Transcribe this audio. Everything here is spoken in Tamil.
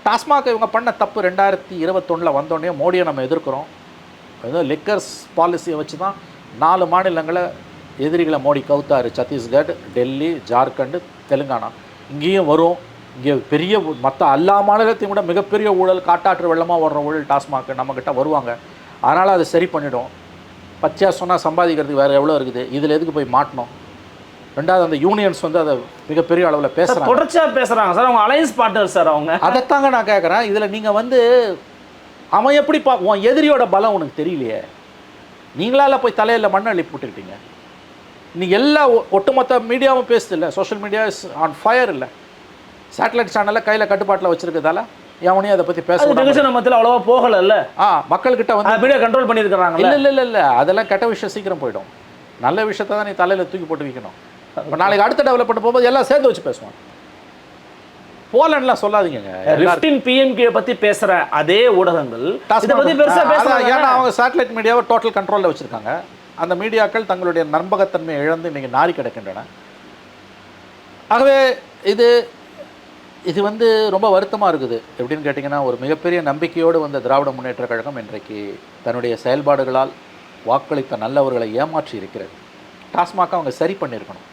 டாஸ்மாக் இவங்க பண்ண தப்பு 2021 வந்தோடனே மோடியை நம்ம எதிர்க்கிறோம். ஏதோ லிக்கர்ஸ் பாலிசியை வச்சு தான் 4 மாநிலங்களை எதிரிகளை மோடி கவுத்தாரு. சத்தீஸ்கர், டெல்லி, ஜார்க்கண்ட், தெலுங்கானா. இங்கேயும் வரும். இங்கே பெரிய மற்ற எல்லா மாநிலத்தையும் கூட மிகப்பெரிய ஊழல், காட்டாற்று வெள்ளமாக வர்ற ஊழல் டாஸ்மாக் நம்மக்கிட்ட வருவாங்க. அதனால் அதை சரி பண்ணிவிடும். பச்சையாக சொன்னால் சம்பாதிக்கிறதுக்கு வேறு எவ்வளோ இருக்குது, இதில் எதுக்கு போய் மாட்டணும்? ரெண்டாவது அந்த யூனியன்ஸ் வந்து அதை மிகப்பெரிய அளவில் பேசுகிறாங்க, தொடர்ச்சியாக பேசுகிறாங்க சார். அவங்க அலையன்ஸ் பார்ட்னர் சார். அவங்க அதைத்தாங்க நான் கேட்குறேன். இதில் நீங்கள் வந்து அவன் எப்படி உன் எதிரியோட பலம் உனக்கு தெரியலையே. நீங்களால போய் தலையில் மண்ணை அள்ளி போட்டுக்கிட்டீங்க. நீங்கள் எல்லா ஒட்டுமொத்த மீடியாவும் பேசுது இல்லை, social media is on fire இல்லை. சேட்டலைட் சேனலில் கையில் கட்டுப்பாட்டில் வச்சுருக்கிறதால எவனையும் அதை பற்றி பேச மத்தியில் அவ்வளோவா போகலை. மக்கள்கிட்ட வந்து மீடியா கண்ட்ரோல் பண்ணியிருக்கிறாங்க. இல்லை அதெல்லாம் கெட்ட விஷயம் சீக்கிரம் போயிடும். நல்ல விஷயத்தை தான் நீ தலையில் தூக்கி போட்டு வைக்கணும். இப்போ நாளைக்கு அடுத்த டெவலப்மெண்ட் போகும்போது எல்லாம் சேர்ந்து வச்சு பேசுவாங்க. போலண்ட்லாம் சொல்லாதீங்க. 15 PMK பற்றி பேசுகிற அதே ஊடகங்கள் இதை பற்றி பெருசாக பேசுகிறாங்க. ஏன்னா அவங்க சேட்டலைட் மீடியாவை டோட்டல் கண்ட்ரோலில் வச்சுருக்காங்க. அந்த மீடியாக்கள் தங்களுடைய நம்பகத்தன்மையை இழந்து இன்றைக்கி நாரி கிடக்கின்றன. ஆகவே இது வந்து ரொம்ப வருத்தமாக இருக்குது. எப்படின்னு கேட்டிங்கன்னா, ஒரு மிகப்பெரிய நம்பிக்கையோடு வந்த திராவிட முன்னேற்ற கழகம் இன்றைக்கு தன்னுடைய செயல்பாடுகளால் வாக்களித்த நல்லவர்களை ஏமாற்றி இருக்கிறது. டாஸ்மாக அவங்க சரி பண்ணியிருக்கணும்.